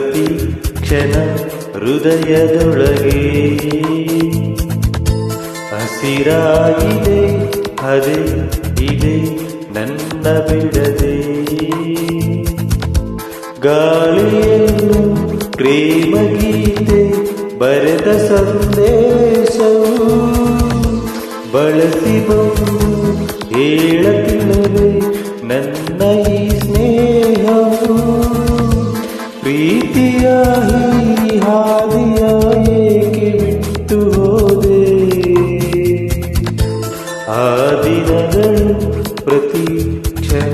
ಪ್ರತಿ ಕ್ಷಣ ಹೃದಯದೊಳಗೆ ಹಸಿರಾಗಿದೆ ಅದೇ ಇದೆ ನನ್ನ ಬಿಡದೆ ಗಾಳಿಯನ್ನು ಪ್ರೇಮ ಗೀತೆ ಬರೆದ ಸಂದೇಶವು ಬಳಸಿ ಬಂದು ಹೇಳತಿಲ್ಲವೇ ನನ್ನ ಈ ಸ್ನೇಹವು ಪ್ರೀತಿಯ ಈ ಹಾದಿಯ ಏಕೆ ಬಿಟ್ಟು ಹೋದೆ ಆ ದಿನಗಳು ಪ್ರತಿ ಕ್ಷಣ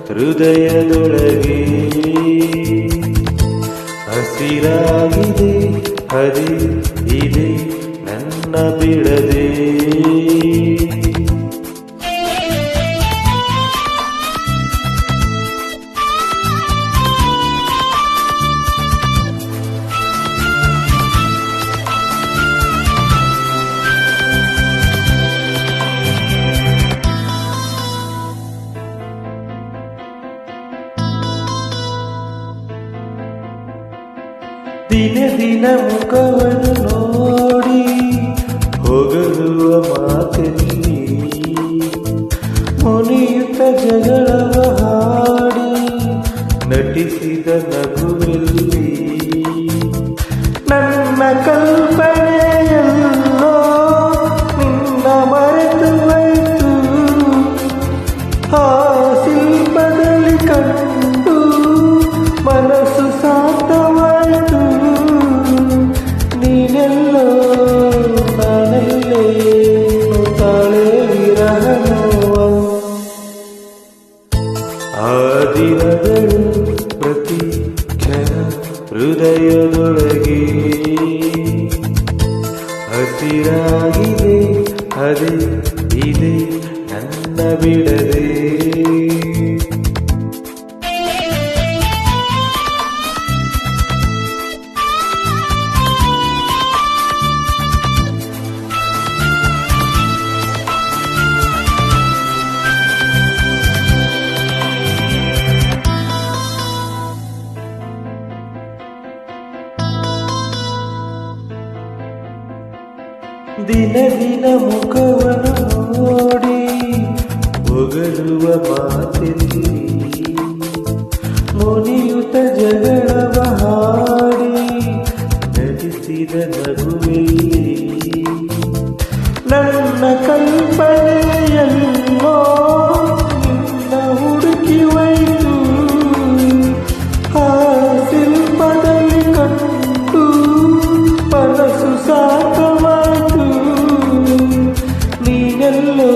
ಹೃದಯದೊಳಗೆ ಹಸಿರಾಗಿದೆ ಅದೇ ಇದೆ ನನ್ನ ಬಿಡದೆ ದಿನ ದಿನ ಮುಖವನ್ನು ನೋಡಿ ಹೊಗಳುವ ಮಾತಲ್ಲಿ ಮುನಿಯುತ ಜಗಳವ ಹಾಡಿ ನಟಿಸಿದ ನಗುವಲ್ಲಿ ನನ್ನ ಕಲ್ಪನೆಯಲ್ಲೋ ನಿನ್ನ ಮರೆತು ಹೋಯಿತು ಆ ಶಿಲ್ಪದಲ್ಲಿ ಕಂಡು ಮನಸ್ಸು ಸಾರ್ಥವಾಯಿತು ನೀನೆಲ್ಲೋ ನಾನೆಲ್ಲೇ ತಾಳೆ ವಿರಹನೋವ ಆ ದಿನಗಳು ಪ್ರತಿ ಕ್ಷಣ ಹೃದಯದೊಳಗೆ ಹಸಿರಾಗಿದೆ ಅದೇ ಇದೆ ನನ್ನ ಬಿಡದೆ ದಿನ ದಿನ ಮುಖವನ್ನು ನೋಡಿ ಹೊಗಳುವ ಮಾತಲ್ಲಿ ಮುನಿಯುತ ಜಗಳವ ಹಾಡಿ ನಟಿಸಿದ ನಗುವಲ್ಲಿ ನನ್ನ ಕಲ್ಪನೆಯಲ್ಲೋ ನಿನ್ನ ಹುಡುಕಿ ಹೋಯಿತು ಆ ಶಿಲ್ಪದಲ್ಲಿ ಕಂಡು ಮನಸ್ಸು ಸಾಕವಾಯಿತು ನೀನೆಲ್ಲೋ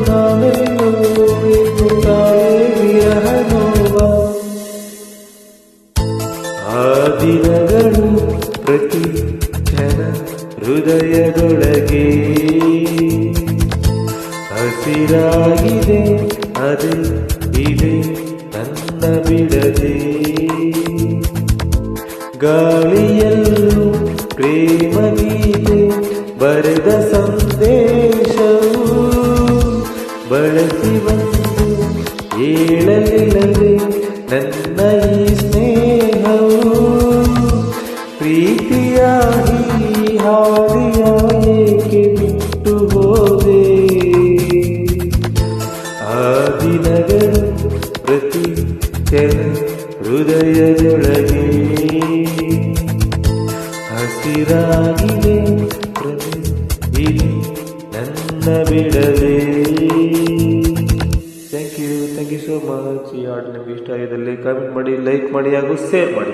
ನಾನೆಲ್ಲೋ ತಾಳೆ ವಿರಹನೋವ ಆ ದಿನಗಳು ಪ್ರತಿ ಕ್ಷಣ ಹೃದಯದೊಳಗೆ ಹಸಿರಾಗಿದೆ ಅದೇ ಇದೆ ನನ್ನ ಬಿಡದೆ ಗಾಳಿಯಲ್ಲೂ ಪ್ರೇಮ ಗೀತೆ ಬರೆದ ಸಂದೇಶವು ಬಳಸಿ ಬಂದು ಹೇಳಲಿಲ್ಲದೆ ನನ್ನ ಈ ಸ್ನೇಹವು ಪ್ರೀತಿಯ ಈ ಹಾದಿಯ ಏಕೆ ಬಿಟ್ಟು ಹೋದೆ ಆ ದಿನಗಳು ಪ್ರತಿ ಕ್ಷಣ ಹೃದಯದೊಳಗೆ ಹಸಿರಾಗಿದೆ ಪ್ರತಿ ಇದೆ ನನ್ನ ಬಿಡದೆ ಥ್ಯಾಂಕ್ ಯು ಸೋ ಮಚ್. ಈ ಹಾಡು ನಿಮಗೆ ಇಷ್ಟ ಆಗಿದ್ದಲ್ಲಿ ಕಾಮೆಂಟ್ ಮಾಡಿ, ಲೈಕ್ ಮಾಡಿ ಹಾಗೂ ಶೇರ್ ಮಾಡಿ.